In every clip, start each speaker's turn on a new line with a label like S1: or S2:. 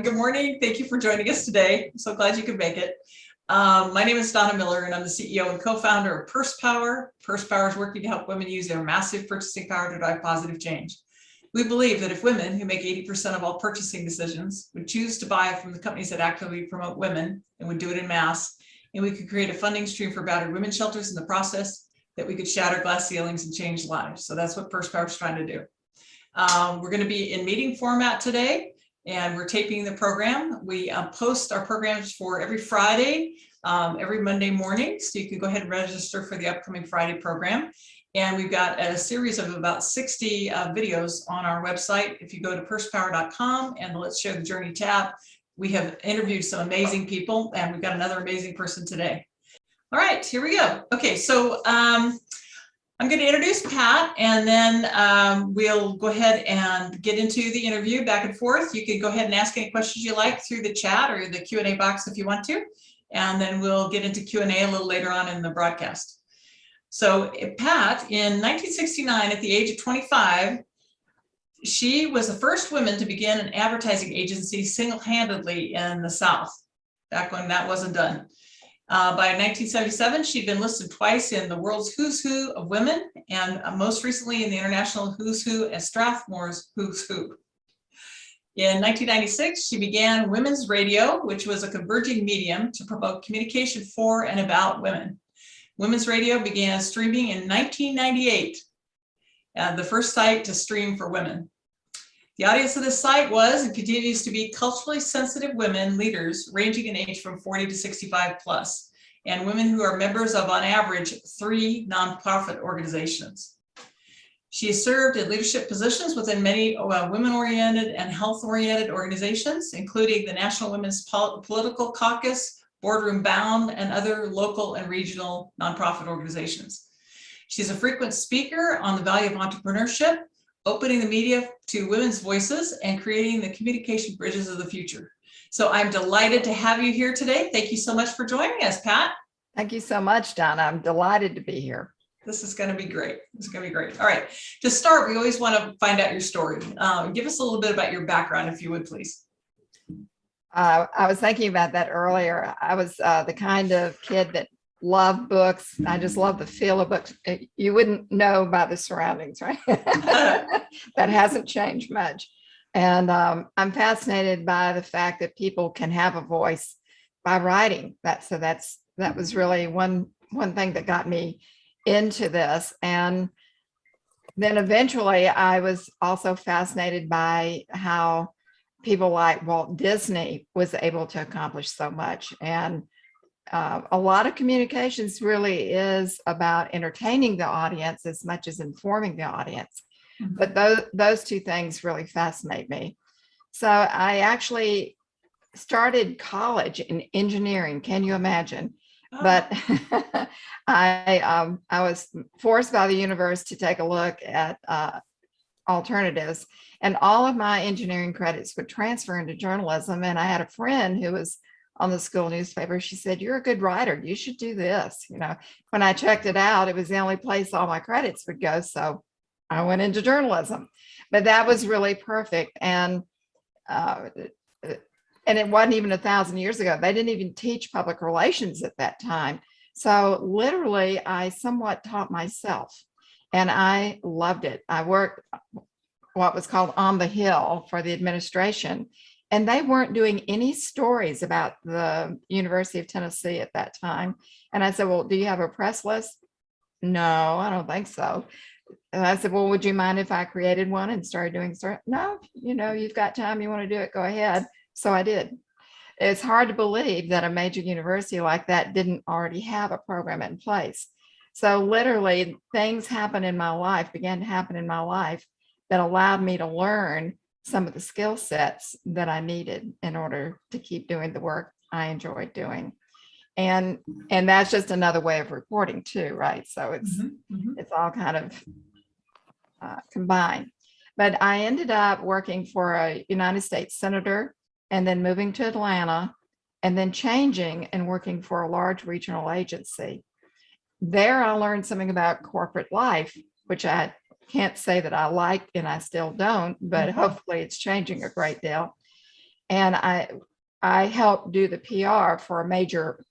S1: Good morning. Thank you for joining us today. I'm so glad you could make it. My name is Donna Miller, and I'm the CEO and co-founder of Purse Power. Purse Power is working to help women use their massive purchasing power to drive positive change. We believe that if women, who make 80% of all purchasing decisions, would choose to buy from the companies that actively promote women and would do it in mass, and we could create a funding stream for battered women's shelters in the process, that we could shatter glass ceilings and change lives. So that's what Purse Power is trying to do. We're going to be in meeting format today, and we're taping the program. We post our programs for every Friday, every Monday morning. So you can go ahead and register for the upcoming Friday program. And we've got a series of about 60 videos on our website. If you go to pursepower.com and the Let's Share the Journey tab, we have interviewed some amazing people, and we've got another amazing person today. All right, here we go. Okay, so I'm going to introduce Pat, and then we'll go ahead and get into the interview back and forth. You can go ahead and ask any questions you like through the chat or the Q&A box if you want to, and then we'll get into Q&A a little later on in the broadcast. So Pat, in 1969, at the age of 25, she was the first woman to begin an advertising agency single-handedly in the South, back when that wasn't done. By 1977, she'd been listed twice in the world's Who's Who of Women, and most recently in the international Who's Who and Strathmore's Who's Who. In 1996, she began Women's Radio, which was a converging medium to promote communication for and about women. Women's Radio began streaming in 1998, the first site to stream for women. The audience of this site was and continues to be culturally sensitive women leaders ranging in age from 40 to 65 plus, and women who are members of, on average, 3 nonprofit organizations. She has served in leadership positions within many women-oriented and health-oriented organizations, including the National Women's Political Caucus, Boardroom Bound, and other local and regional nonprofit organizations. She's a frequent speaker on the value of entrepreneurship, opening the media to women's voices, and creating the communication bridges of the future. So I'm delighted to have you here today. Thank you so much for joining us, Pat.
S2: Thank you so much, Donna. I'm delighted to be here.
S1: This is going to be great. It's going to be great. All right. To start, we always want to find out your story. Give us a little bit about your background, if you would, please.
S2: I was thinking about that earlier. I was the kind of kid that loved books. I just love the feel of books. You wouldn't know by the surroundings, right? That hasn't changed much. And I'm fascinated by the fact that people can have a voice by writing. That was really one thing that got me into this. And then eventually I was also fascinated by how people like Walt Disney was able to accomplish so much. And a lot of communications really is about entertaining the audience as much as informing the audience. Mm-hmm. But those two things really fascinate me. So I actually started college in engineering. Can you imagine? Oh. But I was forced by the universe to take a look at alternatives, and all of my engineering credits would transfer into journalism. And I had a friend who was on the school newspaper. She said, "You're a good writer. You should do this." You know, when I checked it out, it was the only place all my credits would go. So I went into journalism, but that was really perfect. And it wasn't even 1,000 years ago. They didn't even teach public relations at that time. So literally, I somewhat taught myself, and I loved it. I worked what was called on the Hill for the administration, and they weren't doing any stories about the University of Tennessee at that time. And I said, "Well, do you have a press list?" "No, I don't think so." And I said, "Well, would you mind if I created one and started doing stuff?" "No, you've got time, you want to do it, go ahead." So I did. It's hard to believe that a major university like that didn't already have a program in place. So literally things began to happen in my life that allowed me to learn some of the skill sets that I needed in order to keep doing the work I enjoyed doing. And that's just another way of reporting too, right? So it's all kind of combined. But I ended up working for a United States senator, and then moving to Atlanta, and then changing and working for a large regional agency. There I learned something about corporate life, which I can't say that I like, and I still don't, but hopefully it's changing a great deal. And I helped do the PR for a major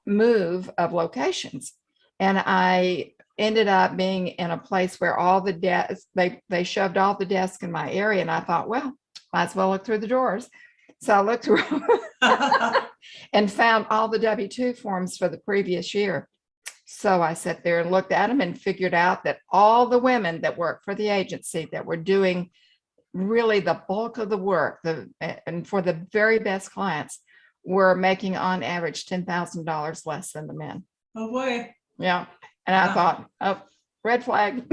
S2: move of locations. And I ended up being in a place where all the desks, they shoved all the desks in my area. And I thought, well, might as well look through the doors. So I looked through and found all the W-2 forms for the previous year. So I sat there and looked at them and figured out that all the women that worked for the agency that were doing really the bulk of the work, and for the very best clients, were making on average $10,000 less than the men.
S1: Oh boy.
S2: Yeah. And I thought, oh, red flag.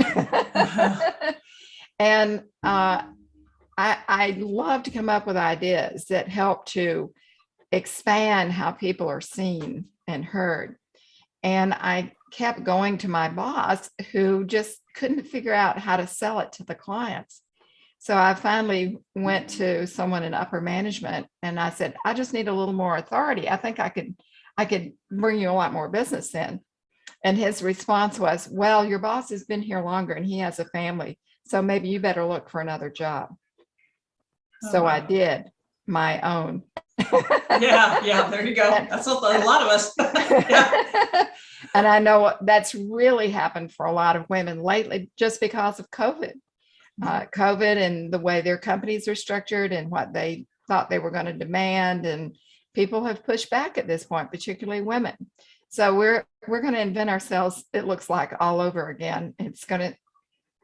S2: And I love to come up with ideas that help to expand how people are seen and heard. And I kept going to my boss, who just couldn't figure out how to sell it to the clients. So I finally went to someone in upper management and I said, I just need a little more authority. I think I could bring you a lot more business in. And his response was, well, your boss has been here longer and he has a family, so maybe you better look for another job. So
S1: wow.
S2: I did my own.
S1: Yeah, there you go. That's a lot of us. Yeah.
S2: And I know that's really happened for a lot of women lately, just because of COVID. COVID and the way their companies are structured and what they thought they were going to demand, and people have pushed back at this point, particularly women. So we're going to invent ourselves, it looks like, all over again. It's going to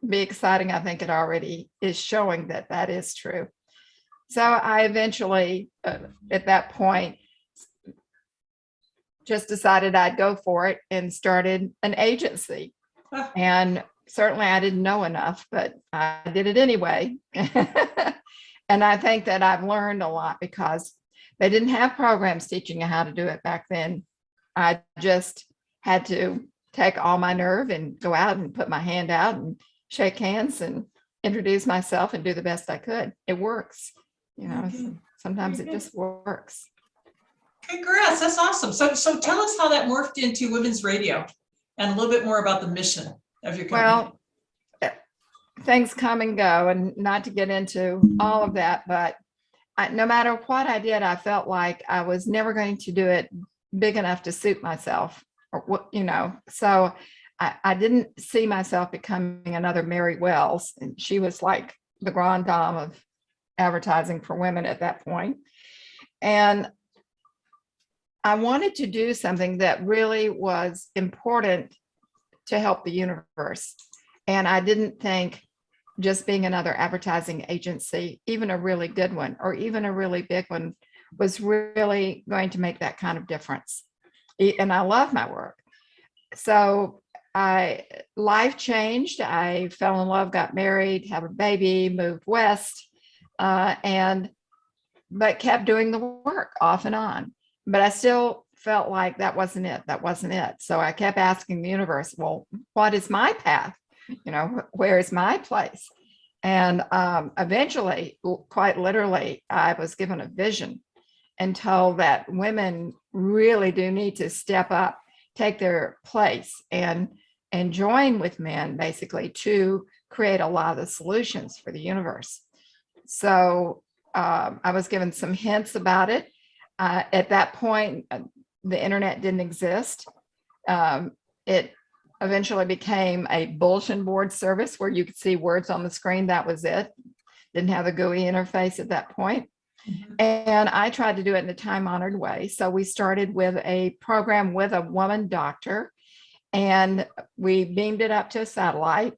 S2: be exciting. I think it already is showing that that is true. So I eventually, at that point, just decided I'd go for it and started an agency. And certainly I didn't know enough, but I did it anyway. And I think that I've learned a lot because they didn't have programs teaching you how to do it back then. I just had to take all my nerve and go out and put my hand out and shake hands and introduce myself and do the best I could. It works. You know, sometimes it just works.
S1: Congrats, that's awesome. So tell us how that morphed into Women's Radio and a little bit more about the mission of your company.
S2: Well, things come and go, and not to get into all of that, but no matter what I did, I felt like I was never going to do it big enough to suit myself, or what, you know. So I didn't see myself becoming another Mary Wells, and she was like the grande dame of advertising for women at that point. And I wanted to do something that really was important to help the universe. And I didn't think just being another advertising agency, even a really good one or even a really big one, was really going to make that kind of difference. And I love my work. So life changed. I fell in love, got married, had a baby, moved west, but kept doing the work off and on. But I still felt like that wasn't it. That wasn't it. So I kept asking the universe, well, what is my path? You know, where is my place? And eventually, quite literally, I was given a vision and told that women really do need to step up, take their place, and join with men, basically, to create a lot of the solutions for the universe. So I was given some hints about it. At that point, the internet didn't exist. It eventually became a bulletin board service where you could see words on the screen. That was it. Didn't have a GUI interface at that point. Mm-hmm. And I tried to do it in a time-honored way. So we started with a program with a woman doctor, and we beamed it up to a satellite.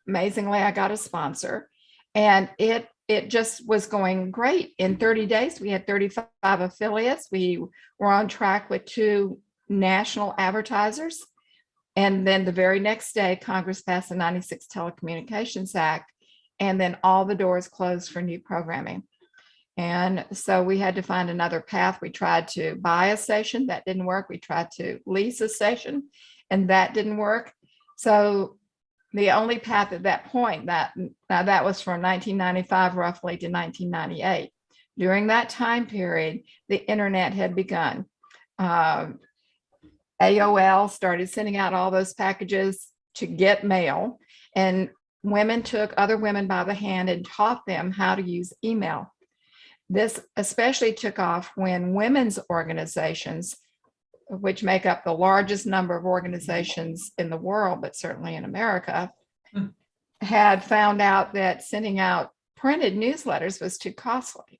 S2: Amazingly, I got a sponsor, and it just was going great. In 30 days, we had 35 affiliates. We were on track with 2 national advertisers. And then the very next day, Congress passed the 96 Telecommunications Act, and then all the doors closed for new programming. And so we had to find another path. We tried to buy a station, that didn't work. We tried to lease a station, and that didn't work. So the only path at that point, that was from 1995 roughly to 1998. During that time period, the internet had begun. AOL started sending out all those packages to get mail, and women took other women by the hand and taught them how to use email. This especially took off when women's organizations, which make up the largest number of organizations in the world, but certainly in America,
S1: Mm.
S2: had found out that sending out printed newsletters was too costly.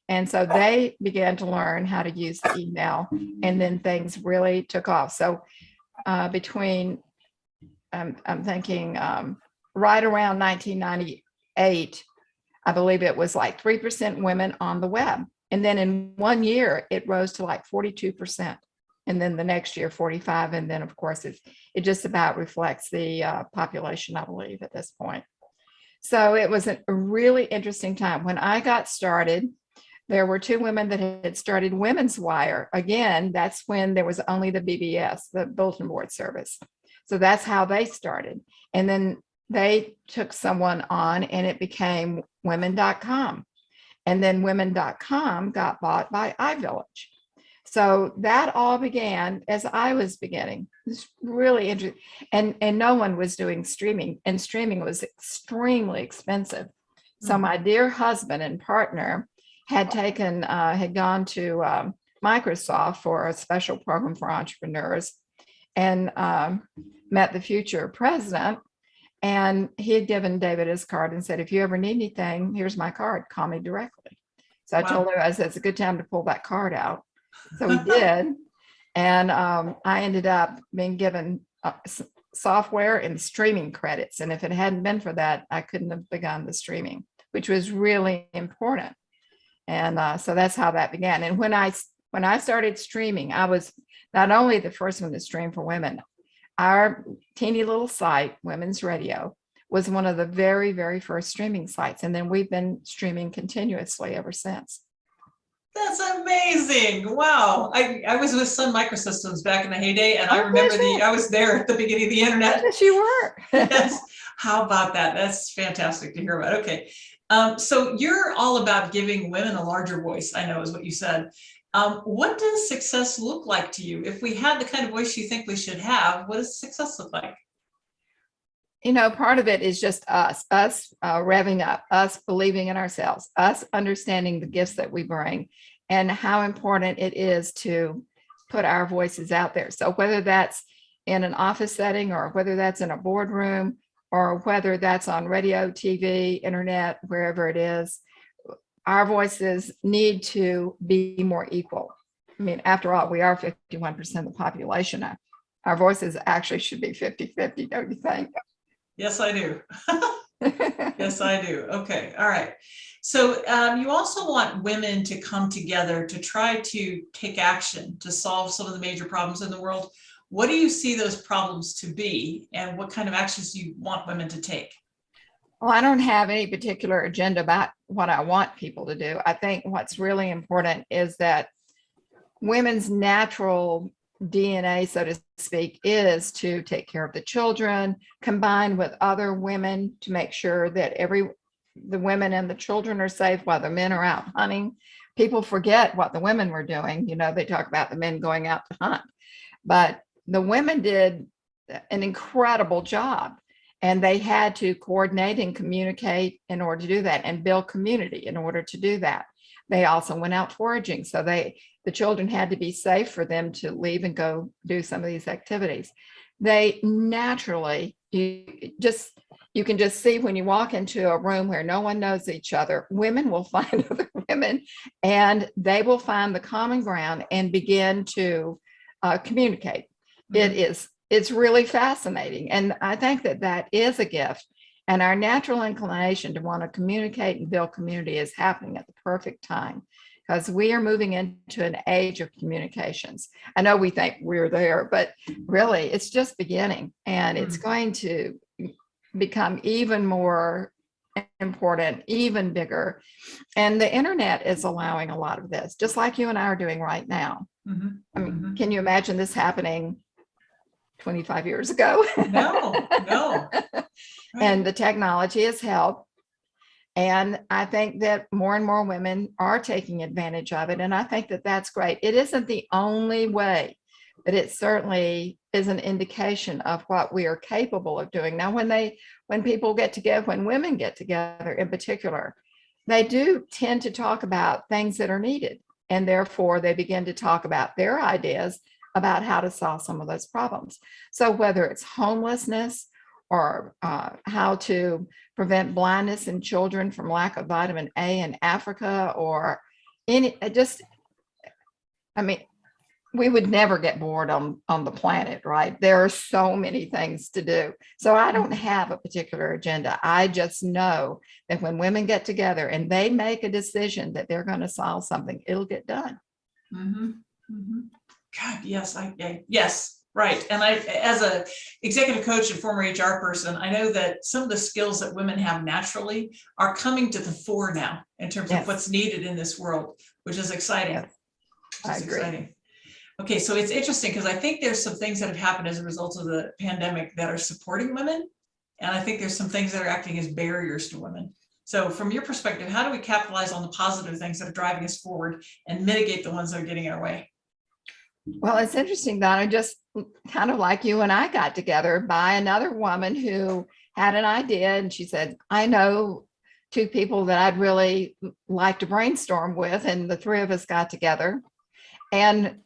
S2: And so they began to learn how to use the email, and then things really took off. So between, I'm thinking right around 1998, I believe it was like 3% women on the web. And then in 1 year, it rose to like 42%. And then the next year, 45. And then, of course, it just about reflects the population, I believe, at this point. So it was a really interesting time. When I got started, there were two women that had started Women's Wire. Again, that's when there was only the BBS, the Bulletin Board Service. So that's how they started. And then they took someone on and it became women.com. And then women.com got bought by iVillage. So that all began as I was beginning. It's really interesting. And no one was doing streaming, and streaming was extremely expensive. So my dear husband and partner had gone to Microsoft for a special program for entrepreneurs, and met the future president. And he had given David his card and said, if you ever need anything, here's my card, call me directly. So I told her, I said, it's a good time to pull that card out. So he did. And I ended up being given software and streaming credits. And if it hadn't been for that, I couldn't have begun the streaming, which was really important. And so that's how that began. And when I started streaming, I was not only the first one to stream for women. Our teeny little site, WomensRadio, was one of the very, very first streaming sites. And then we've been streaming continuously ever since.
S1: That's amazing. Wow. I was with Sun Microsystems back in the heyday, and I remember I was there at the beginning of the internet.
S2: Yes, you were.
S1: Yes. How about that? That's fantastic to hear about. Okay. So you're all about giving women a larger voice, I know is what you said. What does success look like to you? If we had the kind of voice you think we should have, what does success look like?
S2: You know, part of it is just us revving up, us believing in ourselves, us understanding the gifts that we bring and how important it is to put our voices out there. So whether that's in an office setting or whether that's in a boardroom or whether that's on radio, TV, internet, wherever it is, our voices need to be more equal. I mean, after all, we are 51% of the population. Our voices actually should be 50-50, don't you think?
S1: Yes, I do. Yes, I do. Okay. All right. So you also want women to come together to try to take action to solve some of the major problems in the world. What do you see those problems to be, and what kind of actions do you want women to take?
S2: Well, I don't have any particular agenda about what I want people to do. I think what's really important is that women's natural DNA, so to speak, is to take care of the children, combined with other women to make sure that the women and the children are safe while the men are out hunting. People forget what the women were doing. You know, they talk about the men going out to hunt, but the women did an incredible job, and they had to coordinate and communicate in order to do that and build community in order to do that. They also went out foraging, so the children had to be safe for them to leave and go do some of these activities. They naturally, you can just see when you walk into a room where no one knows each other, women will find other women and they will find the common ground and begin to communicate. Mm-hmm. It's really fascinating. And I think that is a gift. And our natural inclination to want to communicate and build community is happening at the perfect time, because we are moving into an age of communications. I know we think we're there, but really it's just beginning, and it's going to become even more important, even bigger. And the internet is allowing a lot of this, just like you and I are doing right now. Mm-hmm. I mean, can you imagine this happening 25 years ago?
S1: No. Right.
S2: And the technology has helped. And I think that more and more women are taking advantage of it. And I think that that's great. It isn't the only way, but it certainly is an indication of what we are capable of doing. Now, when women get together in particular, they do tend to talk about things that are needed. And therefore, they begin to talk about their ideas about how to solve some of those problems. So whether it's homelessness or how to prevent blindness in children from lack of vitamin A in Africa, or I mean, we would never get bored on the planet, right? There are so many things to do. So I don't have a particular agenda. I just know that when women get together and they make a decision that they're going to solve something, it'll get done.
S1: Mm-hmm. Mm-hmm. God, yes, yes, right. And I, as a executive coach and former HR person, I know that some of the skills that women have naturally are coming to the fore now in terms of what's needed in this world, which is exciting.
S2: Yes, I agree.
S1: Exciting. Okay, so it's interesting because I think there's some things that have happened as a result of the pandemic that are supporting women. And I think there's some things that are acting as barriers to women. So from your perspective, how do we capitalize on the positive things that are driving us forward and mitigate the ones that are getting in our way?
S2: Well, it's interesting that I just kind of like you and I got together by another woman who had an idea, and she said, I know two people that I'd really like to brainstorm with, and the three of us got together. And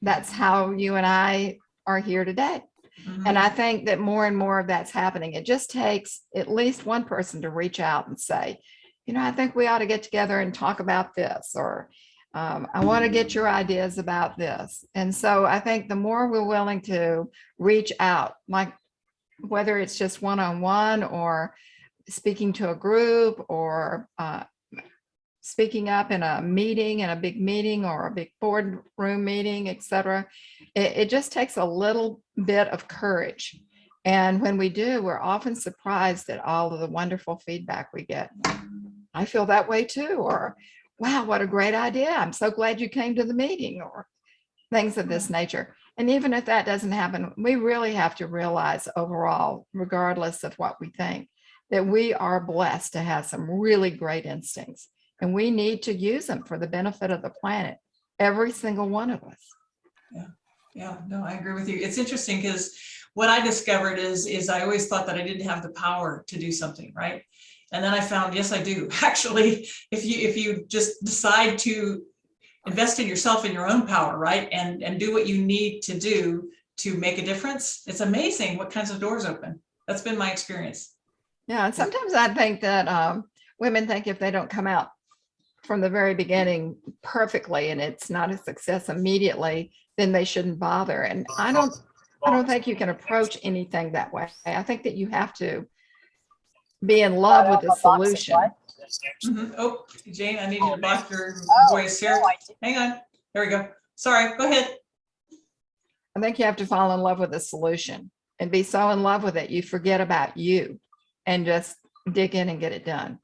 S2: that's how you and I are here today. Mm-hmm. And I think that more and more of that's happening. It just takes at least one person to reach out and say, you know, I think we ought to get together and talk about this, or I want to get your ideas about this. And so I think the more we're willing to reach out, like whether it's just one-on-one or speaking to a group or speaking up in a meeting, in a big meeting or a big boardroom meeting, et cetera, it just takes a little bit of courage. And when we do, we're often surprised at all of the wonderful feedback we get. I feel that way too, or wow, what a great idea. I'm so glad you came to the meeting, or things of this nature. And even if that doesn't happen, we really have to realize overall, regardless of what we think, that we are blessed to have some really great instincts, and we need to use them for the benefit of the planet, every single one of us.
S1: Yeah, no, I agree with you. It's interesting because what I discovered is I always thought that I didn't have the power to do something, right? And then I found, yes, I do. Actually, if you just decide to invest in yourself and your own power, right? And do what you need to do to make a difference, it's amazing what kinds of doors open. That's been my experience.
S2: Yeah, and sometimes I think that women think if they don't come out from the very beginning perfectly and it's not a success immediately, then they shouldn't bother. And I don't think you can approach anything that way. I think that you have to be in love with the solution.
S1: Mm-hmm. Oh, Jane, I need you to block your voice here. Hang on. There we go. Sorry, go ahead.
S2: I think you have to fall in love with the solution and be so in love with it, you forget about you and just dig in and get it done.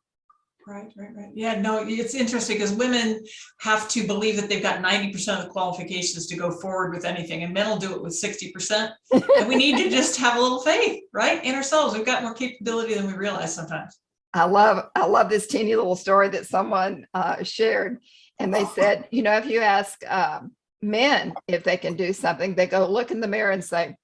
S1: Right. Yeah, no, it's interesting because women have to believe that they've got 90% of the qualifications to go forward with anything, and men will do it with 60%. And we need to just have a little faith, right, in ourselves. We've got more capability than we realize sometimes.
S2: I love this teeny little story that someone shared, and they said, you know, if you ask men if they can do something, they go look in the mirror and say,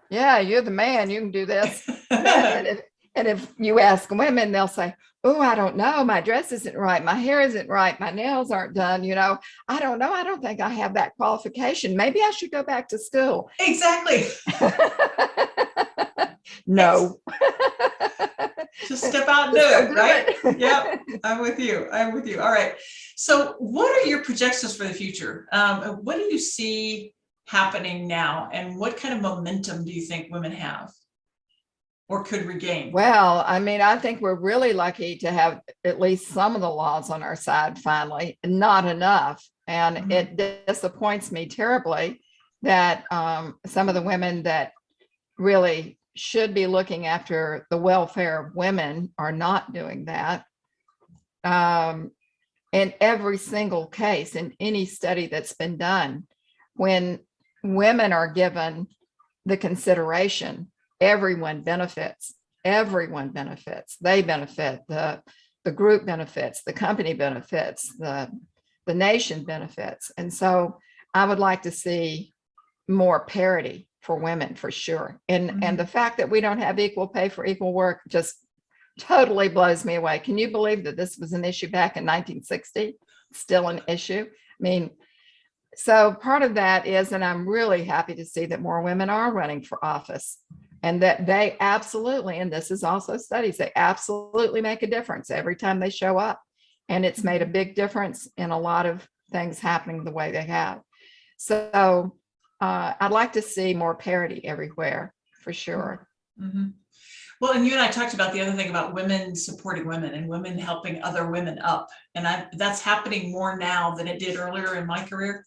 S2: yeah, you're the man, you can do this. And if you ask women, they'll say, oh, I don't know, my dress isn't right, my hair isn't right, my nails aren't done, you know, I don't know, I don't think I have that qualification, maybe I should go back to school.
S1: Exactly.
S2: No.
S1: Just step out and do it, right? Yep, I'm with you. All right. So what are your projections for the future? What do you see happening now, and what kind of momentum do you think women have or could regain?
S2: Well, I mean, I think we're really lucky to have at least some of the laws on our side finally, not enough. And it disappoints me terribly that some of the women that really should be looking after the welfare of women are not doing that. In every single case, in any study that's been done, when women are given the consideration, everyone benefits. Everyone benefits. They benefit. The group benefits. The company benefits. The nation benefits. And so I would like to see more parity for women, for sure. And the fact that we don't have equal pay for equal work just totally blows me away. Can you believe that this was an issue back in 1960? Still an issue. I mean, so part of that is, and I'm really happy to see that more women are running for office, and that they absolutely, and this is also studies, they absolutely make a difference every time they show up. And it's made a big difference in a lot of things happening the way they have. So I'd like to see more parity everywhere, for sure.
S1: Mm-hmm. Well, and you and I talked about the other thing about women supporting women and women helping other women up. And that's happening more now than it did earlier in my career.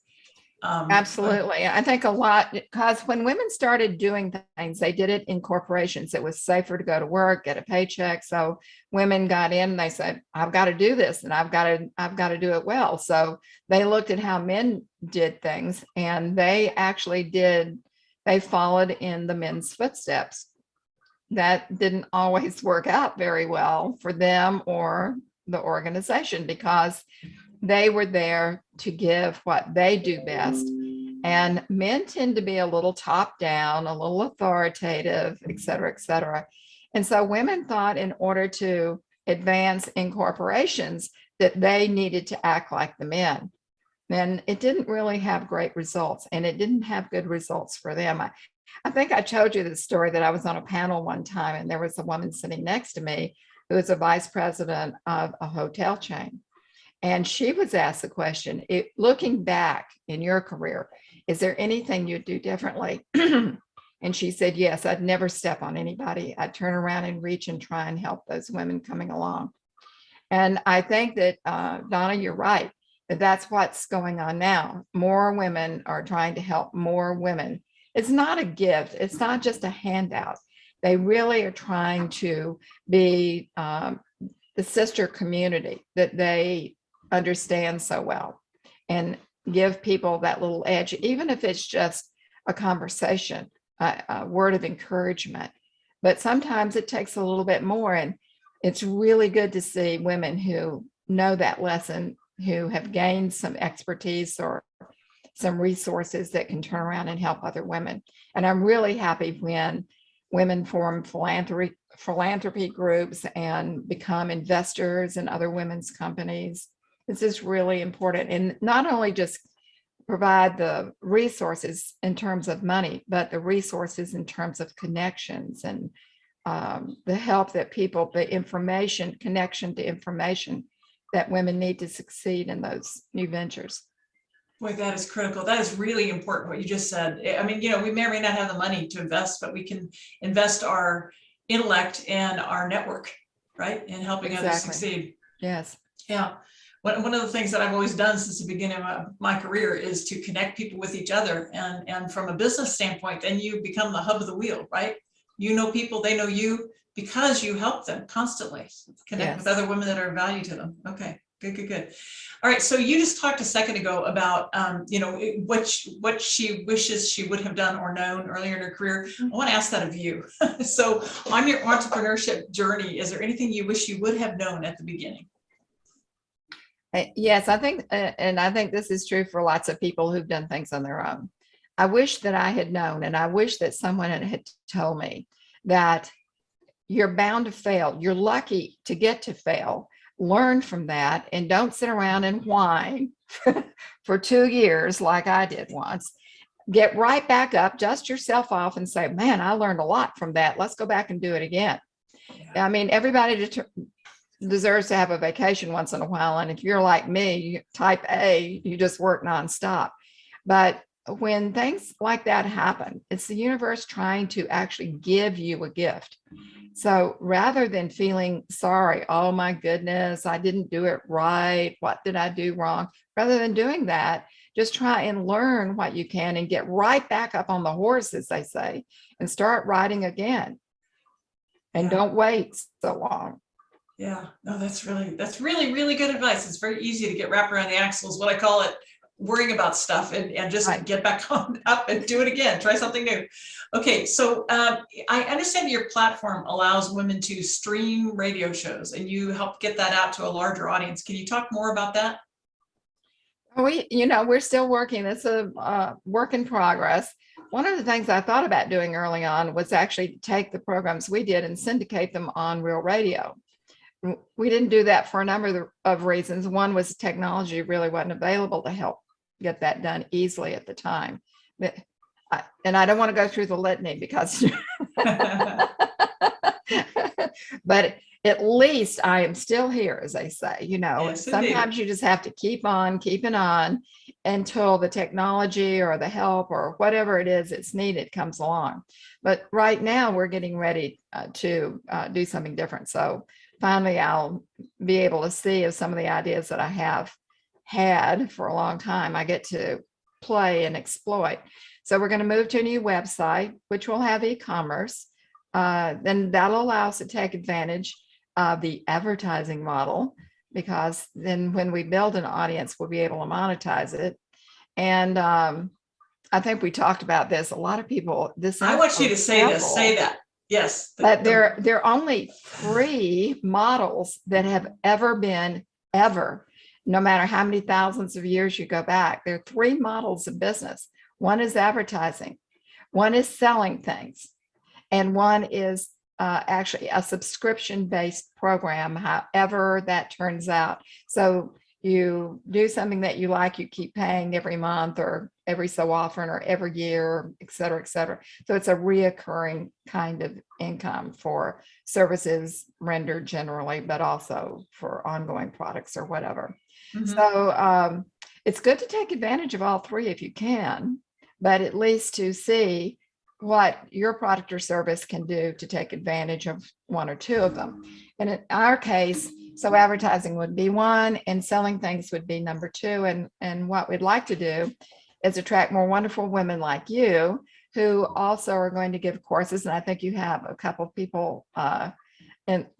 S2: Absolutely. I think a lot, because when women started doing things, they did it in corporations. It was safer to go to work, get a paycheck. So women got in and they said, I've got to do this and I've got to do it well. So they looked at how men did things, and they followed in the men's footsteps. That didn't always work out very well for them or the organization, because they were there to give what they do best. And men tend to be a little top down, a little authoritative, et cetera, et cetera. And so women thought in order to advance in corporations that they needed to act like the men. And it didn't really have great results, and it didn't have good results for them. I think I told you the story that I was on a panel one time, and there was a woman sitting next to me who was a vice president of a hotel chain. And she was asked the question, looking back in your career, is there anything you'd do differently? And she said, yes, I'd never step on anybody. I'd turn around and reach and try and help those women coming along. And I think that, Donna, you're right, that's what's going on now. More women are trying to help more women. It's not a gift. It's not just a handout. They really are trying to be the sister community that they understand so well, and give people that little edge, even if it's just a conversation, a word of encouragement. But sometimes it takes a little bit more, and it's really good to see women who know that lesson, who have gained some expertise or some resources that can turn around and help other women. And I'm really happy when women form philanthropy groups and become investors in other women's companies. This is really important, and not only just provide the resources in terms of money, but the resources in terms of connections and the help that people, the information, connection to information that women need to succeed in those new ventures.
S1: Boy, that is critical. That is really important, what you just said. I mean, we may or may not have the money to invest, but we can invest our intellect and our network, right? In helping others succeed.
S2: Yes.
S1: Yeah. One of the things that I've always done since the beginning of my career is to connect people with each other. And from a business standpoint, then you become the hub of the wheel, right? You know people, they know you, because you help them constantly connect with other women that are of value to them. Okay, good. All right, so you just talked a second ago about, what she wishes she would have done or known earlier in her career. I want to ask that of you. So on your entrepreneurship journey, is there anything you wish you would have known at the beginning?
S2: Yes, I think, and I think this is true for lots of people who've done things on their own. I wish that I had known, and I wish that someone had told me that you're bound to fail. You're lucky to get to fail. Learn from that, and don't sit around and whine for 2 years like I did once. Get right back up, dust yourself off, and say, man, I learned a lot from that. Let's go back and do it again. Yeah. I mean, everybody deserves to have a vacation once in a while. And if you're like me, type A, you just work nonstop. But when things like that happen, it's the universe trying to actually give you a gift. So rather than feeling sorry, oh my goodness, I didn't do it right, what did I do wrong? Rather than doing that, just try and learn what you can and get right back up on the horse, as they say, and start riding again. And don't wait so long.
S1: Yeah, no, that's really, really good advice. It's very easy to get wrapped around the axles, what I call it, worrying about stuff, and just get back on up and do it again. Try something new. Okay, so I understand your platform allows women to stream radio shows, and you help get that out to a larger audience. Can you talk more about that?
S2: We're still working. It's a work in progress. One of the things I thought about doing early on was actually to take the programs we did and syndicate them on real radio. We didn't do that for a number of reasons. One was technology really wasn't available to help get that done easily at the time. And I don't want to go through the litany because, but at least I am still here, as they say.
S1: Yes,
S2: Sometimes you just have to keep on keeping on until the technology or the help or whatever it is that's needed comes along. But right now we're getting ready to do something different. So finally, I'll be able to see if some of the ideas that I have had for a long time, I get to play and exploit. So we're going to move to a new website, which will have e-commerce. Then that'll allow us to take advantage of the advertising model, because then when we build an audience, we'll be able to monetize it. And I think we talked about this. A lot of people,
S1: I want you to say that. Yes.
S2: But there are only 3 models that have ever been, no matter how many thousands of years you go back. There are 3 models of business. One is advertising, one is selling things, and one is actually a subscription-based program, however that turns out. So you do something that you like, you keep paying every month or every so often or every year, et cetera, et cetera. So it's a reoccurring kind of income for services rendered generally, but also for ongoing products or whatever. Mm-hmm. So it's good to take advantage of all 3 if you can, but at least to see what your product or service can do to take advantage of 1 or 2 of them. And in our case, so advertising would be 1 and selling things would be number 2. And what we'd like to do is attract more wonderful women like you who also are going to give courses. And I think you have a couple of people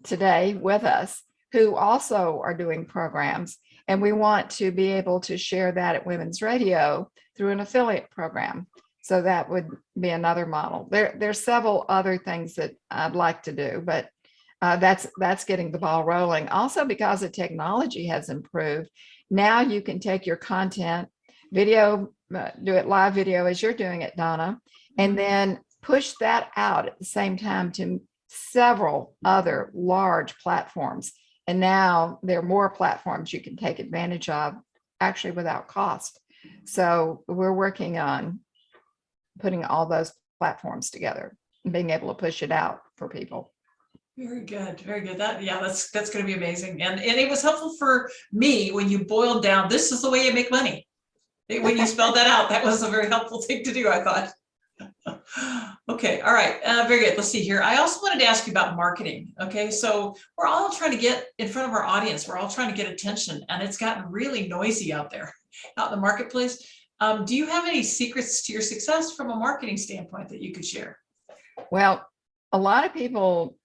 S2: today with us who also are doing programs. And we want to be able to share that at Women's Radio through an affiliate program. So that would be another model. There's several other things that I'd like to do, but that's getting the ball rolling. Also, because the technology has improved, now you can take your content, video, do it live video as you're doing it, Donna, and then push that out at the same time to several other large platforms. And now there are more platforms you can take advantage of actually without cost. So we're working on putting all those platforms together and being able to push it out for people.
S1: Very good. Very good. That's going to be amazing. And it was helpful for me when you boiled down, this is the way you make money. When you spelled that out, that was a very helpful thing to do, I thought. Okay. All right. Very good. Let's see here. I also wanted to ask you about marketing. Okay. So we're all trying to get in front of our audience. We're all trying to get attention, and it's gotten really noisy out there, out in the marketplace. Do you have any secrets to your success from a marketing standpoint that you could share?
S2: Well, a lot of people,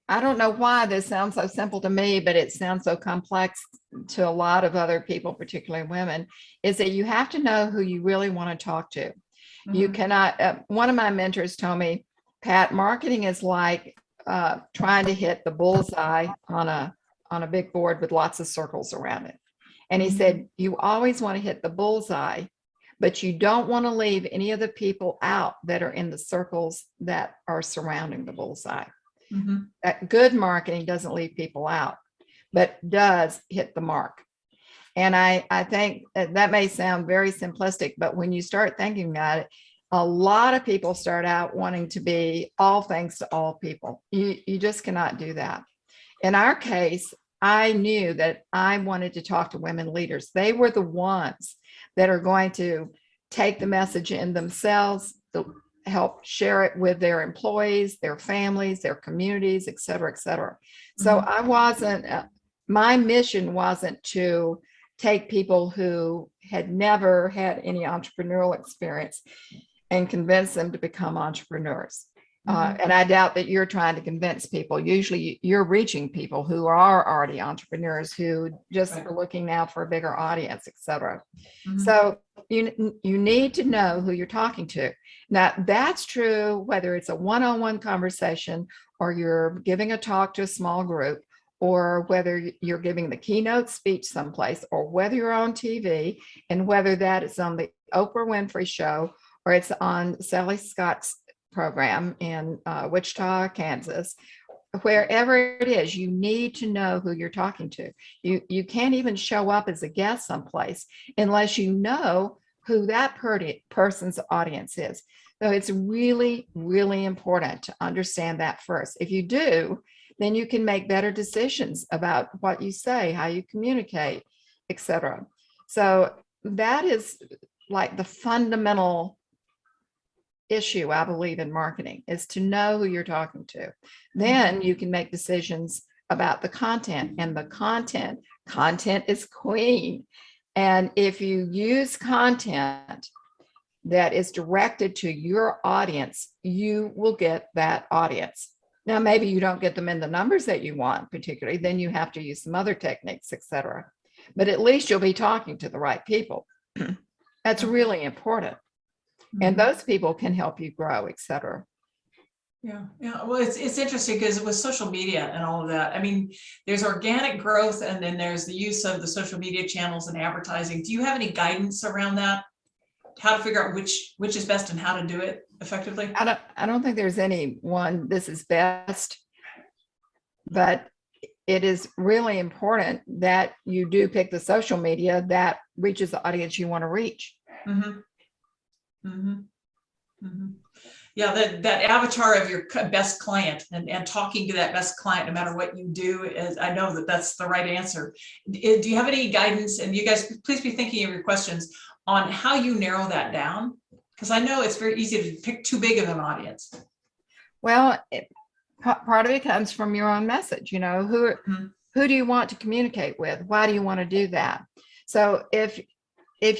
S2: I don't know why this sounds so simple to me, but it sounds so complex to a lot of other people, particularly women, is that you have to know who you really want to talk to. Mm-hmm. You cannot, one of my mentors told me, Pat, marketing is like trying to hit the bullseye on a big board with lots of circles around it. And he said, you always want to hit the bullseye, but you don't want to leave any of the people out that are in the circles that are surrounding the bullseye. Mm-hmm. That good marketing doesn't leave people out, but does hit the mark. And I think that may sound very simplistic, but when you start thinking about it, a lot of people start out wanting to be all things to all people. You just cannot do that. In our case, I knew that I wanted to talk to women leaders. They were the ones that are going to take the message in themselves, to help share it with their employees, their families, their communities, et cetera, et cetera. So I wasn't, my mission wasn't to take people who had never had any entrepreneurial experience and convince them to become entrepreneurs. And I doubt that you're trying to convince people. Usually you're reaching people who are already entrepreneurs who just are looking now for a bigger audience, et cetera. So you need to know who you're talking to. Now, that's true whether it's a one-on-one conversation or you're giving a talk to a small group, or whether you're giving the keynote speech someplace, or whether you're on TV, and whether that is on the Oprah Winfrey Show or it's on Sally Scott's program in Wichita, Kansas. Wherever it is, you need to know who you're talking to. You can't even show up as a guest someplace unless you know who that person's audience is. So it's really, really important to understand that first. If you do, then you can make better decisions about what you say, how you communicate, etc. So that is like the fundamental issue, I believe, in marketing, is to know who you're talking to. Then you can make decisions about the content, and the content is queen. And if you use content that is directed to your audience, you will get that audience. Now, maybe you don't get them in the numbers that you want, particularly, then you have to use some other techniques, etc. But at least you'll be talking to the right people. That's really important. And those people can help you grow, etc.
S1: Yeah. Well, it's interesting because with social media and all of that, I mean, there's organic growth and then there's the use of the social media channels and advertising. Do you have any guidance around that? How to figure out which is best and how to do it effectively?
S2: I don't think there's any one this is best, but it is really important that you do pick the social media that reaches the audience you want to reach.
S1: Yeah, that avatar of your best client and talking to that best client, no matter what you do, is, I know that's the right answer. Do you have any guidance? And you guys, please be thinking of your questions on how you narrow that down, because I know it's very easy to pick too big of an audience.
S2: Well, part of it comes from your own message. You know, who do you want to communicate with? Why do you want to do that? So if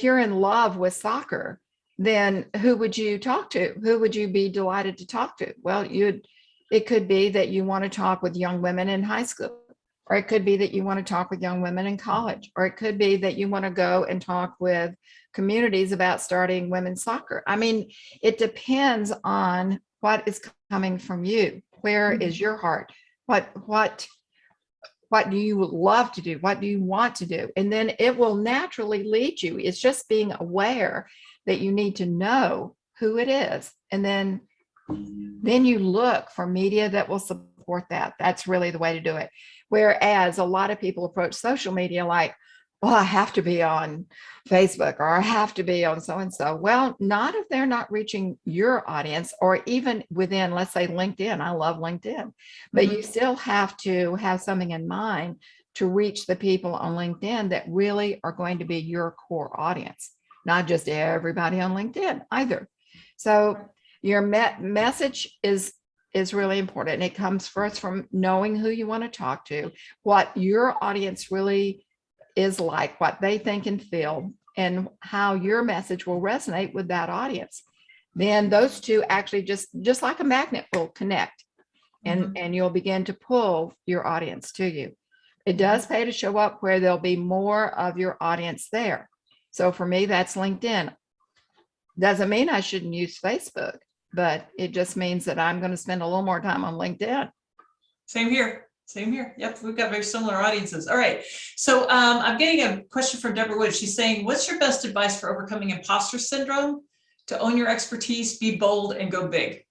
S2: you're in love with soccer, then who would you talk to? Who would you be delighted to talk to? Well, it could be that you want to talk with young women in high school, or it could be that you want to talk with young women in college, or it could be that you want to go and talk with communities about starting women's soccer. I mean, it depends on what is coming from you. Where is your heart? What do you love to do? What do you want to do? And then it will naturally lead you. It's just being aware that you need to know who it is. And then you look for media that will support that. That's really the way to do it. Whereas a lot of people approach social media like, well, I have to be on Facebook, or I have to be on so-and-so. Well, not if they're not reaching your audience, or even within, let's say, LinkedIn. I love LinkedIn, but you still have to have something in mind to reach the people on LinkedIn that really are going to be your core audience, not just everybody on LinkedIn either. So your message is really important. It comes first from knowing who you want to talk to, what your audience really is like, what they think and feel, and how your message will resonate with that audience. Then those two actually just like a magnet will connect, and you'll begin to pull your audience to you. It does pay to show up where there'll be more of your audience there. So for me, that's LinkedIn. Doesn't mean I shouldn't use Facebook, but it just means that I'm going to spend a little more time on LinkedIn.
S1: Same here. Yep, we've got very similar audiences. All right. So I'm getting a question from Deborah Wood. She's saying, what's your best advice for overcoming imposter syndrome, to own your expertise, be bold, and go big?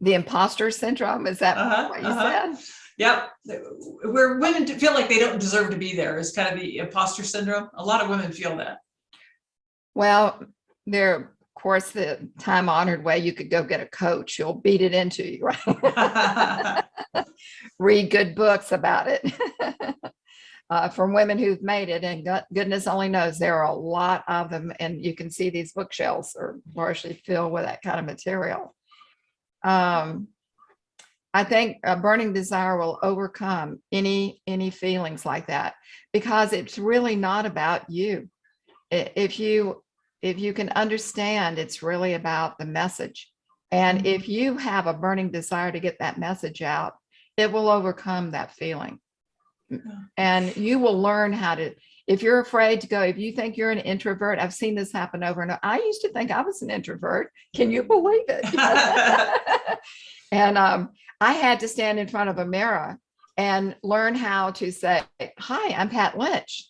S2: The imposter syndrome, is that what you said?
S1: Yep. Where women feel like they don't deserve to be there is kind of the imposter syndrome. A lot of women feel that.
S2: Well, there, of course, the time-honored way, you could go get a coach. He'll beat it into you, right? Read good books about it from women who've made it, and goodness only knows there are a lot of them, and you can see these bookshelves are largely filled with that kind of material. I think a burning desire will overcome any feelings like that, because it's really not about you. If you can understand, it's really about the message. And if you have a burning desire to get that message out, it will overcome that feeling. And you will learn how to, if you're afraid to go, if you think you're an introvert, I've seen this happen over and over. I used to think I was an introvert. Can you believe it? And I had to stand in front of a mirror and learn how to say, hi, I'm Pat Lynch.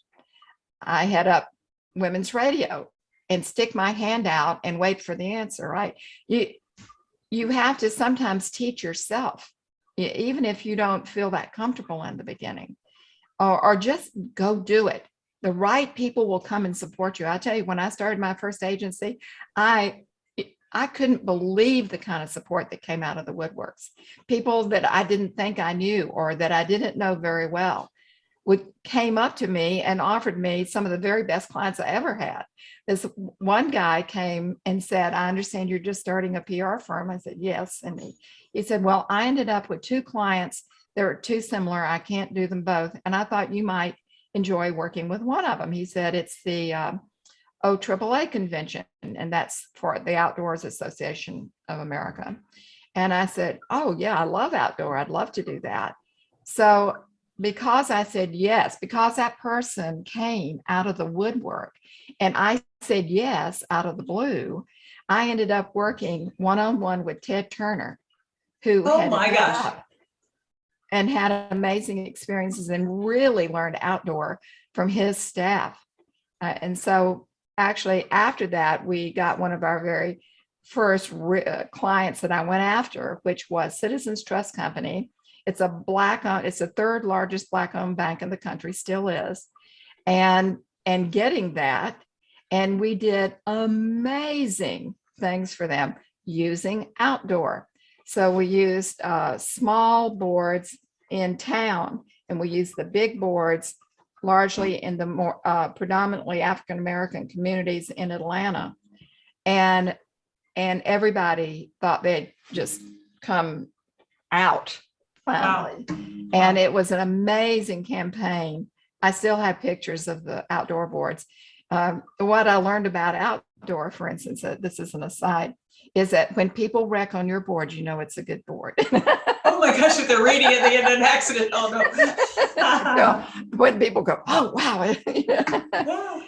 S2: I head up Women's Radio. and stick my hand out and wait for the answer, right? You have to sometimes teach yourself, even if you don't feel that comfortable in the beginning, or just go do it. The right people will come and support you. I tell you, when I started my first agency, I couldn't believe the kind of support that came out of the woodworks. People that I didn't think I knew or that I didn't know very well came up to me and offered me some of the very best clients I ever had. This one guy came and said, I understand you're just starting a PR firm. I said, yes. And he said, well, I ended up with 2 clients. They're too similar. I can't do them both. And I thought you might enjoy working with one of them. He said, it's the OAAA convention, and that's for the Outdoors Association of America. And I said, oh yeah, I love outdoor. I'd love to do that. So because I said yes, because that person came out of the woodwork and I said yes out of the blue, I ended up working one-on-one with Ted Turner, who
S1: Oh
S2: had
S1: my gosh.
S2: and had amazing experiences and really learned outdoor from his staff. And so actually after that, we got one of our very first clients that I went after, which was Citizens Trust Company. It's a Black-owned, it's the 3rd largest Black-owned bank in the country, still is. And getting that, and we did amazing things for them using outdoor. So we used small boards in town, and we used the big boards largely in the more predominantly African-American communities in Atlanta. And everybody thought they'd just come out finally. Wow. And it was an amazing campaign. I still have pictures of the outdoor boards. What I learned about outdoor, for instance, this is an aside, is that when people wreck on your board, you know it's a good board.
S1: Oh my gosh, if they're reading it, they had an accident. Oh no.
S2: When people go, oh wow.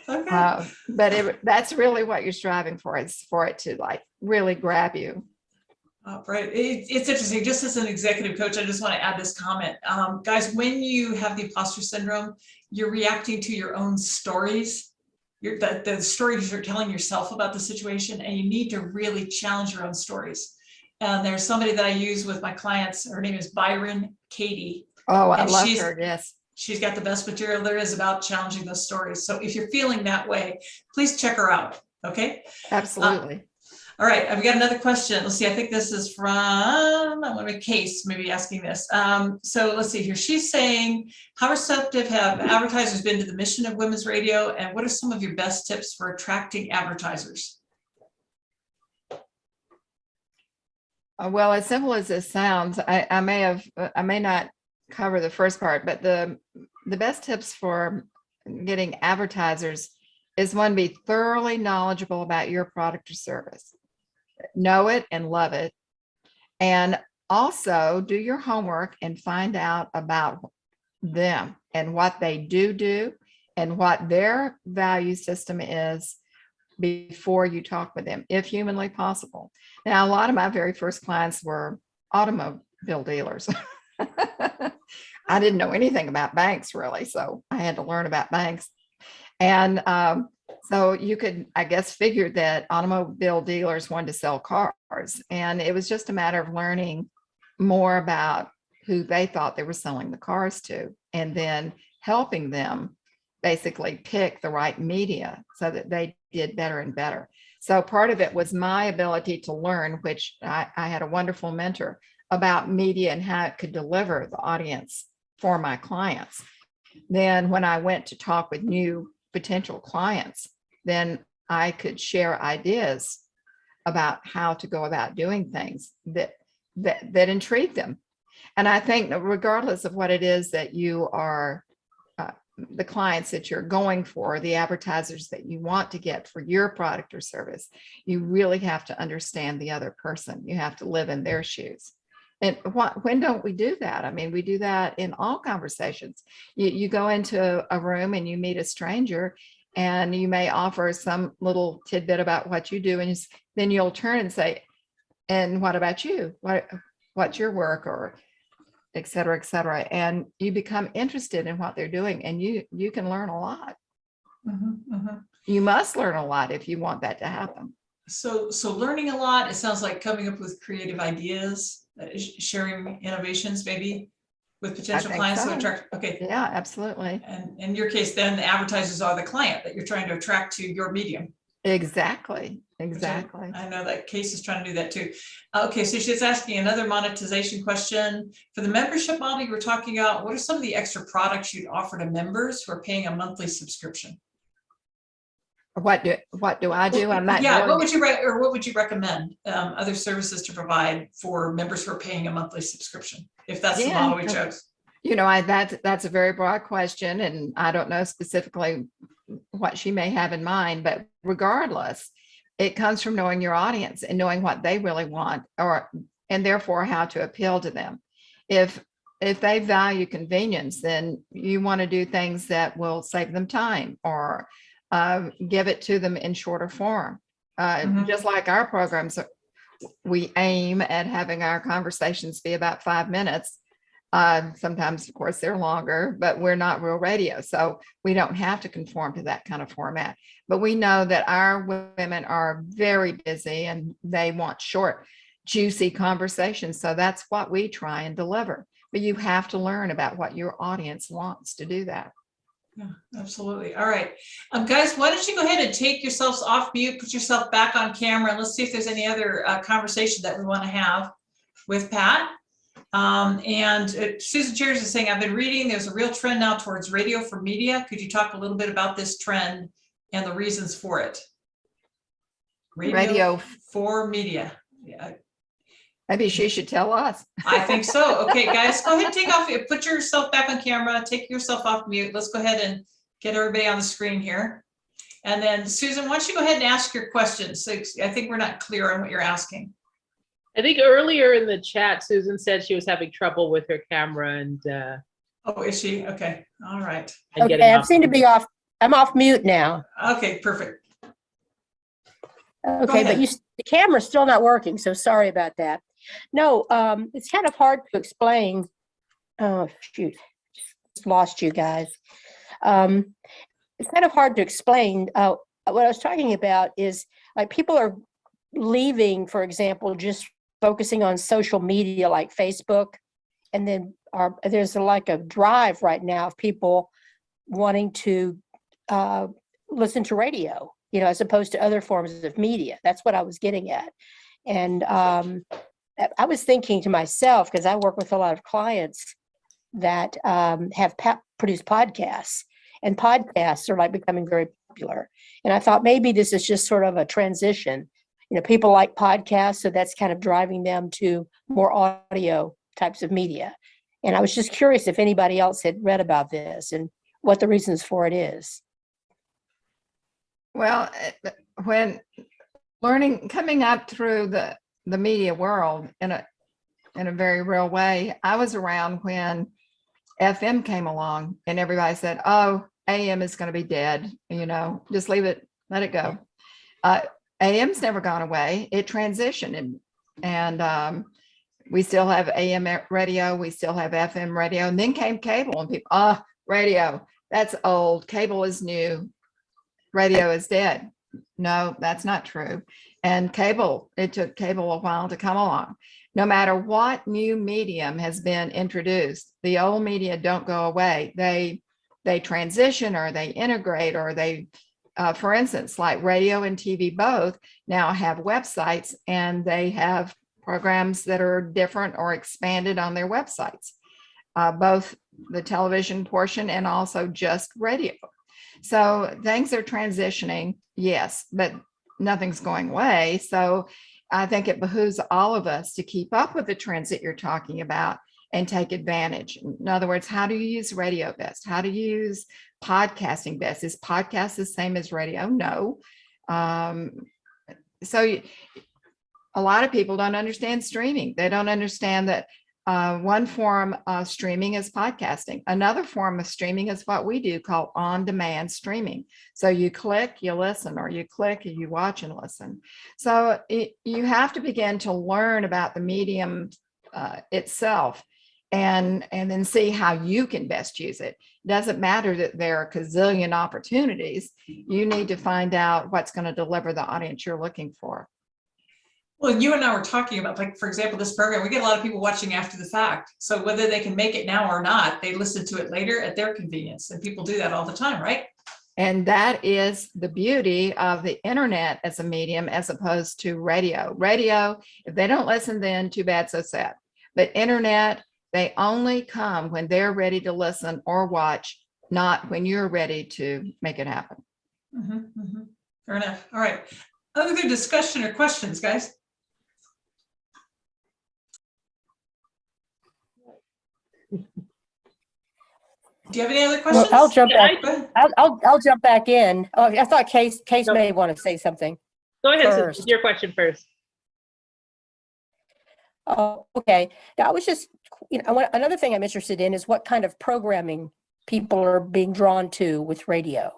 S1: Okay.
S2: But that's really what you're striving for, is for it to like really grab you.
S1: Right. It's interesting. Just as an executive coach, I just want to add this comment. Guys, when you have the imposter syndrome, you're reacting to your own stories. The stories you're telling yourself about the situation, and you need to really challenge your own stories. And there's somebody that I use with my clients. Her name is Byron Katie.
S2: Oh, I love her. Yes.
S1: She's got the best material there is about challenging those stories. So if you're feeling that way, please check her out. Okay.
S2: Absolutely.
S1: All right, I've got another question. Let's see, I think this is from, I want to Case, maybe asking this. So let's see here. She's saying, how receptive have advertisers been to the mission of Women's Radio, and what are some of your best tips for attracting advertisers?
S2: Well, as simple as this sounds, I may not cover the first part, but the best tips for getting advertisers is, one, be thoroughly knowledgeable about your product or service. Know it and love it. And also do your homework and find out about them and what they do and what their value system is before you talk with them, if humanly possible. Now, a lot of my very first clients were automobile dealers. I didn't know anything about banks really, so I had to learn about banks. And so you could, I guess, figure that automobile dealers wanted to sell cars. And it was just a matter of learning more about who they thought they were selling the cars to, and then helping them basically pick the right media so that they did better and better. So part of it was my ability to learn, which I had a wonderful mentor, about media and how it could deliver the audience for my clients. Then when I went to talk with new potential clients, then I could share ideas about how to go about doing things that intrigue them. And I think that regardless of what it is that you are, the clients that you're going for, the advertisers that you want to get for your product or service, you really have to understand the other person. You have to live in their shoes. And when don't we do that? I mean, we do that in all conversations. You go into a room and you meet a stranger, and you may offer some little tidbit about what you do, and then you'll turn and say, and what about you? What's your work, or et cetera, et cetera. And you become interested in what they're doing, and you can learn a lot. You must learn a lot if you want that to happen.
S1: So learning a lot, it sounds like coming up with creative ideas, sharing innovations maybe with potential clients
S2: so.
S1: to attract. Okay.
S2: Yeah, absolutely.
S1: And in your case, then the advertisers are the client that you're trying to attract to your medium.
S2: Exactly. Exactly.
S1: I know that Case is trying to do that too. Okay, so she's asking another monetization question. For the membership model you were talking about, what are some of the extra products you'd offer to members who are paying a monthly subscription?
S2: What do I do? I'm not.
S1: Yeah, what would you recommend other services to provide for members who are paying a monthly subscription, if that's the model we chose?
S2: That's a very broad question, and I don't know specifically what she may have in mind, but regardless, it comes from knowing your audience and knowing what they really want, and therefore how to appeal to them. If they value convenience, then you want to do things that will save them time or give it to them in shorter form. Just like our programs, we aim at having our conversations be about 5 minutes. Sometimes, of course, they're longer, but we're not real radio, so we don't have to conform to that kind of format. But we know that our women are very busy and they want short, juicy conversations. So that's what we try and deliver. But you have to learn about what your audience wants to do that.
S1: Yeah, absolutely. All right. Guys, why don't you go ahead and take yourselves off mute, put yourself back on camera, and let's see if there's any other conversation that we want to have with Pat. Susan Cheers is saying, I've been reading, there's a real trend now towards radio for media. Could you talk a little bit about this trend and the reasons for it? Radio for media. Yeah.
S2: Maybe she should tell us.
S1: I think so. Okay, guys, go ahead and take off, put yourself back on camera, take yourself off mute. Let's go ahead and get everybody on the screen here. And then Susan, why don't you go ahead and ask your questions? So I think we're not clear on what you're asking.
S3: I think earlier in the chat, Susan said she was having trouble with her camera and
S1: oh, is she? Okay. All right.
S4: Okay, I seem to be off. I'm off mute now.
S1: Okay, perfect.
S4: Okay, but the camera's still not working, so sorry about that. No, it's kind of hard to explain. Oh, shoot. Just lost you guys. It's kind of hard to explain. What I was talking about is like people are leaving, for example, just focusing on social media like Facebook, and then there's like a drive right now of people wanting to listen to radio, as opposed to other forms of media. That's what I was getting at. And I was thinking to myself, because I work with a lot of clients that have produced podcasts, and podcasts are like becoming very popular. And I thought maybe this is just sort of a transition. People like podcasts, so that's kind of driving them to more audio types of media. And I was just curious if anybody else had read about this and what the reasons for it is.
S2: Well, when coming up through the media world in a very real way, I was around when FM came along and everybody said, oh, AM is going to be dead, just leave it, let it go. AM's never gone away. It transitioned, and we still have AM radio, we still have FM radio, and then came cable, and people, radio, that's old, cable is new, radio is dead. No, that's not true. And it took cable a while to come along. No matter what new medium has been introduced, the old media don't go away. They transition, or they integrate, or they for instance, like radio and TV both now have websites, and they have programs that are different or expanded on their websites, both the television portion and also just radio. So things are transitioning, yes, but nothing's going away. So I think it behooves all of us to keep up with the trends that you're talking about and take advantage. In other words, how do you use radio best? How do you use podcasting best? Is podcast the same as radio? No. So a lot of people don't understand streaming. They don't understand that one form of streaming is podcasting. Another form of streaming is what we do called on-demand streaming. So you click, you listen, or you click, you watch and listen. So you have to begin to learn about the medium itself, and then see how you can best use it. doesn't matter that there are a gazillion opportunities. You need to find out what's going to deliver the audience you're looking for.
S1: Well, you and I were talking about, like, for example, this program, we get a lot of people watching after the fact. So whether they can make it now or not, they listen to it later at their convenience. And people do that all the time, right?
S2: And that is the beauty of the internet as a medium, as opposed to radio. Radio, if they don't listen, then too bad, so sad. But internet, they only come when they're ready to listen or watch, not when you're ready to make it happen.
S1: Fair enough. All right. Other discussion or questions, guys? Do you have any other questions?
S4: I'll jump
S3: Yeah,
S4: back.
S1: Go ahead.
S4: I'll jump back in. Oh, I thought Case
S3: No.
S4: may want to say something.
S3: Go ahead, Susan,
S4: First.
S3: your question first.
S4: Oh, okay. Now, I was just, another thing I'm interested in is what kind of programming people are being drawn to with radio.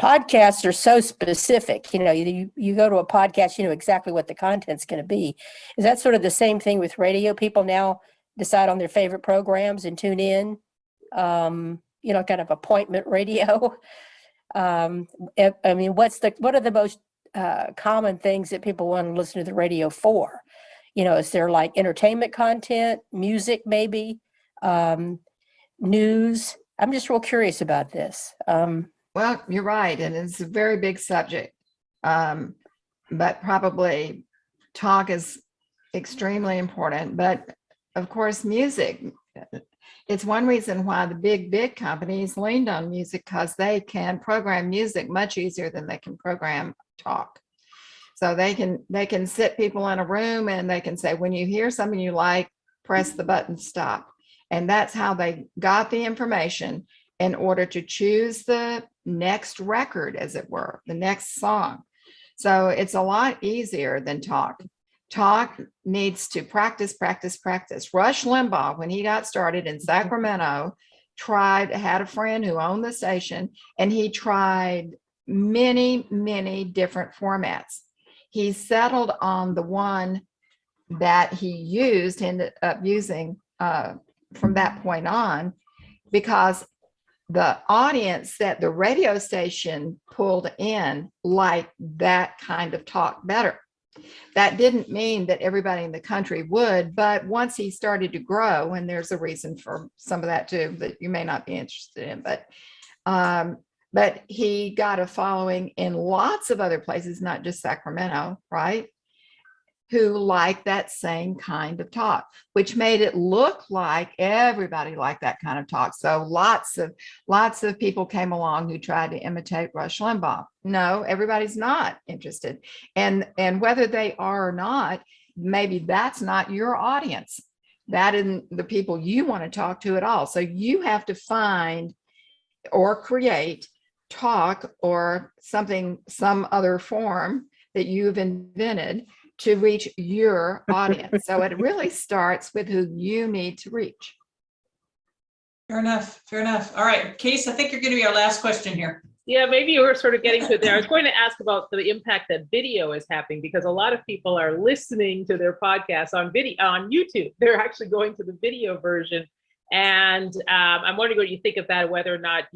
S4: Podcasts are so specific. You go to a podcast, you know exactly what the content's going to be. Is that sort of the same thing with radio? People now decide on their favorite programs and tune in, kind of appointment radio. I mean, what are the most common things that people want to listen to the radio for? Is there like entertainment content, music, maybe, news? I'm just real curious about this.
S2: Well, you're right. And it's a very big subject. But probably talk is extremely important. But of course, music, it's one reason why the big companies leaned on music, because they can program music much easier than they can program talk. So they can sit people in a room and they can say, when you hear something you like, press the button stop. And that's how they got the information in order to choose the next record, as it were, the next song. So it's a lot easier than talk. Talk needs to practice. Rush Limbaugh, when he got started in Sacramento, had a friend who owned the station, and he tried many different formats. He settled on the one that he ended up using from that point on, because the audience that the radio station pulled in liked that kind of talk better. That didn't mean that everybody in the country would, but once he started to grow, and there's a reason for some of that too that you may not be interested in, but he got a following in lots of other places, not just Sacramento, right? Who liked that same kind of talk, which made it look like everybody liked that kind of talk. So lots of people came along who tried to imitate Rush Limbaugh. No, everybody's not interested. And whether they are or not, maybe that's not your audience. That isn't the people you want to talk to at all. So you have to find or create talk or some other form that you've invented to reach your audience. So it really starts with who you need to reach.
S1: Fair enough. All right, Case, I think you're going to be our last question here.
S3: Yeah, maybe you were sort of getting to it there. I was going to ask about the impact that video is having, because a lot of people are listening to their podcasts on video on YouTube. They're actually going to the video version. And I'm wondering what you think of that, whether or not,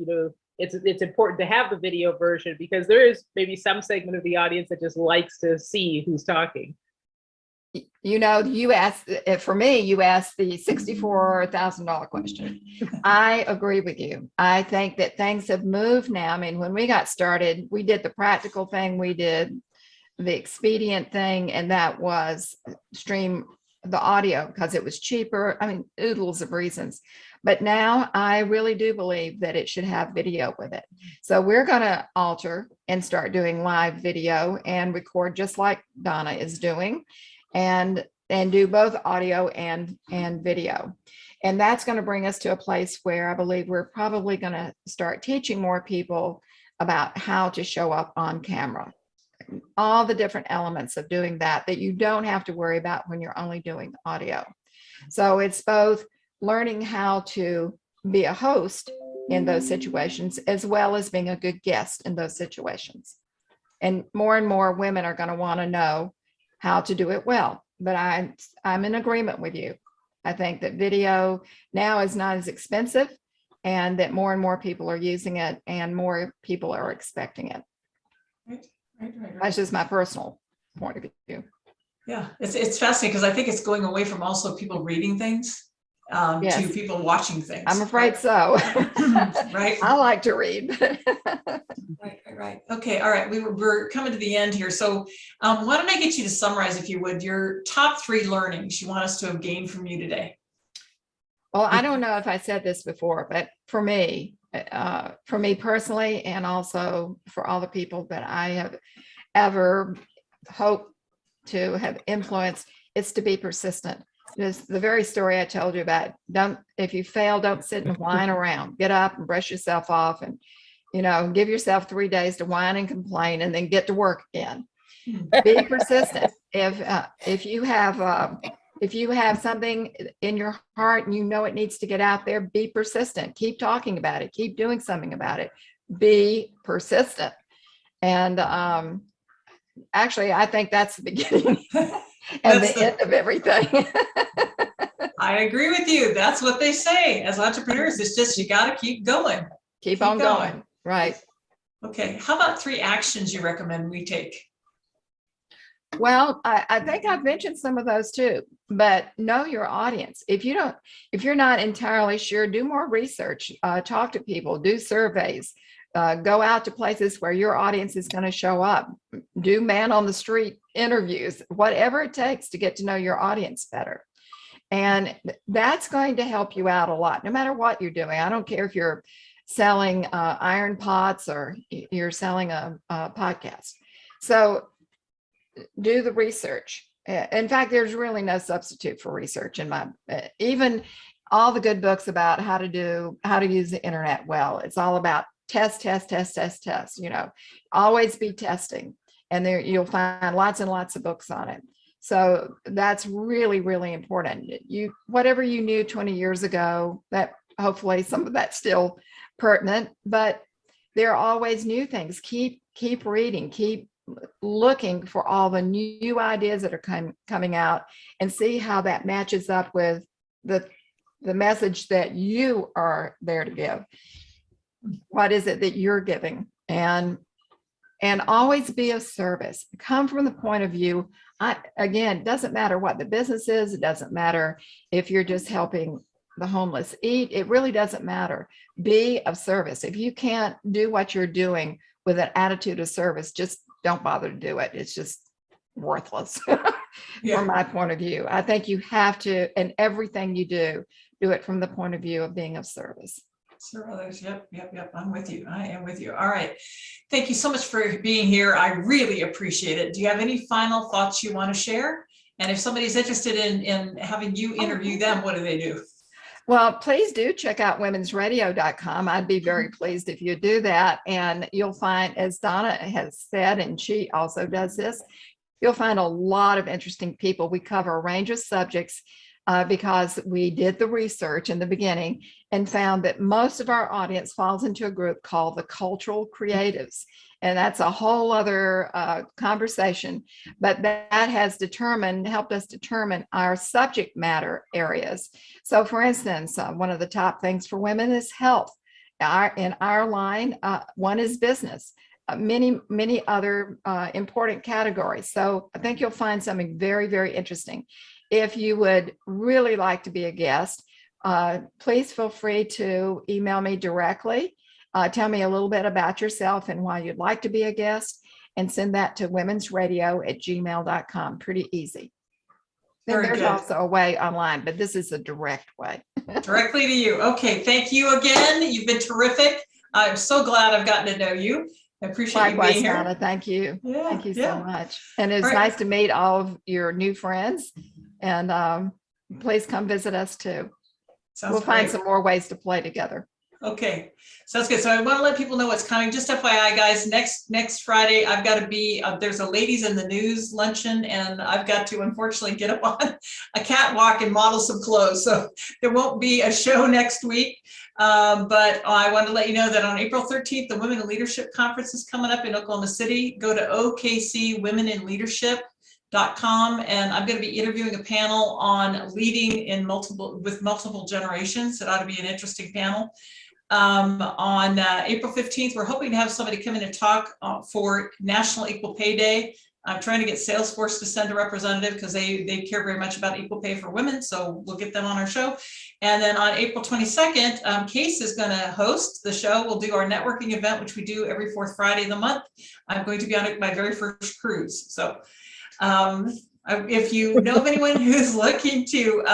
S3: it's important to have the video version, because there is maybe some segment of the audience that just likes to see who's talking.
S2: You asked, for me, you asked the $64,000 question. I agree with you. I think that things have moved now. I mean, when we got started, we did the practical thing, we did the expedient thing, and that was stream the audio because it was cheaper. I mean, oodles of reasons. But now I really do believe that it should have video with it. So we're going to alter and start doing live video and record just like Donna is doing, and do both audio and video. And that's going to bring us to a place where I believe we're probably going to start teaching more people about how to show up on camera. All the different elements of doing that you don't have to worry about when you're only doing audio. So it's both learning how to be a host in those situations, as well as being a good guest in those situations. And more women are going to want to know how to do it well. But I'm in agreement with you. I think that video now is not as expensive and that more and more people are using it and more people are expecting it.
S1: Right.
S2: That's just my personal point of view.
S1: Yeah, it's fascinating because I think it's going away from also people reading things to
S2: Yes.
S1: people watching things.
S2: I'm afraid so.
S1: Right.
S2: I like to read.
S1: Right. Okay. All right. We're coming to the end here. So why don't I get you to summarize, if you would, your top 3 learnings you want us to have gained from you today?
S2: Well, I don't know if I said this before, but for me personally, and also for all the people that I have ever hoped to have influenced, it's to be persistent. It's the very story I told you about. If you fail, don't sit and whine around. Get up and brush yourself off, and give yourself 3 days to whine and complain, and then get to work again. Be persistent. If you have something in your heart and it needs to get out there, be persistent. Keep talking about it. Keep doing something about it. Be persistent. And actually, I think that's the beginning and the end of everything.
S1: I agree with you. That's what they say as entrepreneurs. It's just, you got to keep going.
S2: Keep on going. Right.
S1: Okay. How about 3 actions you recommend we take?
S2: Well, I think I've mentioned some of those too, but know your audience. If you're not entirely sure, do more research, talk to people, do surveys, go out to places where your audience is going to show up, do man on the street interviews, whatever it takes to get to know your audience better. And that's going to help you out a lot, no matter what you're doing. I don't care if you're selling iron pots or you're selling a podcast. So do the research. In fact, there's really no substitute for research even all the good books about how to use the internet well. It's all about test. Always be testing, and there you'll find lots and lots of books on it. So that's really, really important. Whatever you knew 20 years ago, that hopefully some of that's still pertinent, but there are always new things. Keep reading, keep looking for all the new ideas that are coming out, and see how that matches up with the message that you are there to give. What is it that you're giving? And always be of service. Come from the point of view. Again, it doesn't matter what the business is. It doesn't matter if you're just helping the homeless eat. It really doesn't matter. Be of service. If you can't do what you're doing with an attitude of service, just don't bother to do it. It's just worthless from my point of view. I think you have to, and everything you do it from the point of view of being of service.
S1: Serve others. Yep. I'm with you. I am with you. All right. Thank you so much for being here. I really appreciate it. Do you have any final thoughts you want to share? And if somebody's interested in having you interview them, what do they do?
S2: Well, please do check out WomensRadio.com. I'd be very pleased if you do that. And you'll find, as Donna has said, and she also does this, you'll find a lot of interesting people. We cover a range of subjects because we did the research in the beginning and found that most of our audience falls into a group called the cultural creatives. And that's a whole other conversation, but that has helped us determine our subject matter areas. So for instance, one of the top things for women is health. In our line, one is business, many other important categories. So I think you'll find something very, very interesting. If you would really like to be a guest, please feel free to email me directly. Tell me a little bit about yourself and why you'd like to be a guest, and send that to womensradio@gmail.com. Pretty easy. Then there's also a way online, but this is a direct way.
S1: Directly to you. Okay. Thank you again. You've been terrific. I'm so glad I've gotten to know you. I appreciate you being here.
S2: Donna, thank you.
S1: Yeah,
S2: thank you so much. And it's nice to meet all of your new friends. And please come visit us too. We'll find some more ways to play together.
S1: Okay, sounds good. So I want to let people know what's coming. Just FYI, guys, next Friday, I've got to be, there's a ladies in the news luncheon, and I've got to unfortunately get up on a catwalk and model some clothes. So there won't be a show next week. But I want to let you know that on April 13th, the Women in Leadership Conference is coming up in Oklahoma City. Go to OKCWomenInLeadership.com, and I'm going to be interviewing a panel on leading with multiple generations. It ought to be an interesting panel. On April 15th, we're hoping to have somebody come in and talk for National Equal Pay Day. I'm trying to get Salesforce to send a representative because they care very much about equal pay for women. So we'll get them on our show. And then on April 22nd, Case is going to host the show. We'll do our networking event, which we do every fourth Friday of the month. I'm going to be on my very first cruise. So if you know of anyone who's looking to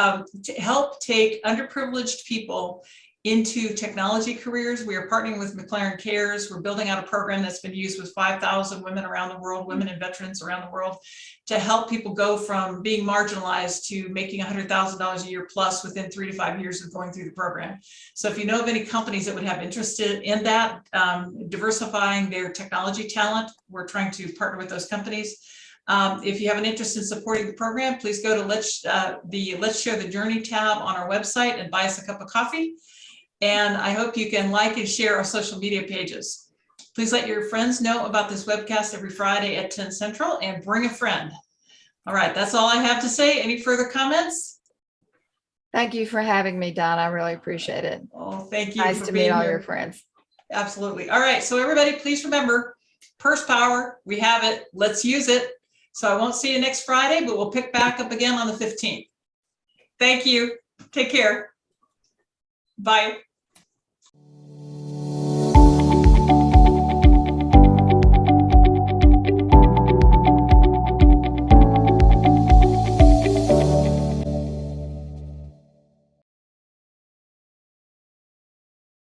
S1: help take underprivileged people into technology careers, we are partnering with McLaren Cares. We're building out a program that's been used with 5,000 women around the world, women and veterans around the world, to help people go from being marginalized to making $100,000 a year plus within 3 to 5 years of going through the program. So if you know of any companies that would have interest in that, diversifying their technology talent, we're trying to partner with those companies. If you have an interest in supporting the program, please go to Let's Share the Journey tab on our website and buy us a cup of coffee. And I hope you can like and share our social media pages. Please let your friends know about this webcast every Friday at 10 Central and bring a friend. All right, that's all I have to say. Any further comments?
S2: Thank you for having me, Donna. I really appreciate it.
S1: Oh, thank you.
S2: Nice
S1: for
S2: to
S1: being
S2: meet all
S1: here.
S2: your friends.
S1: Absolutely. All right, so everybody, please remember, purse power, we have it. Let's use it. So I won't see you next Friday, but we'll pick back up again on the 15th. Thank you. Take care. Bye.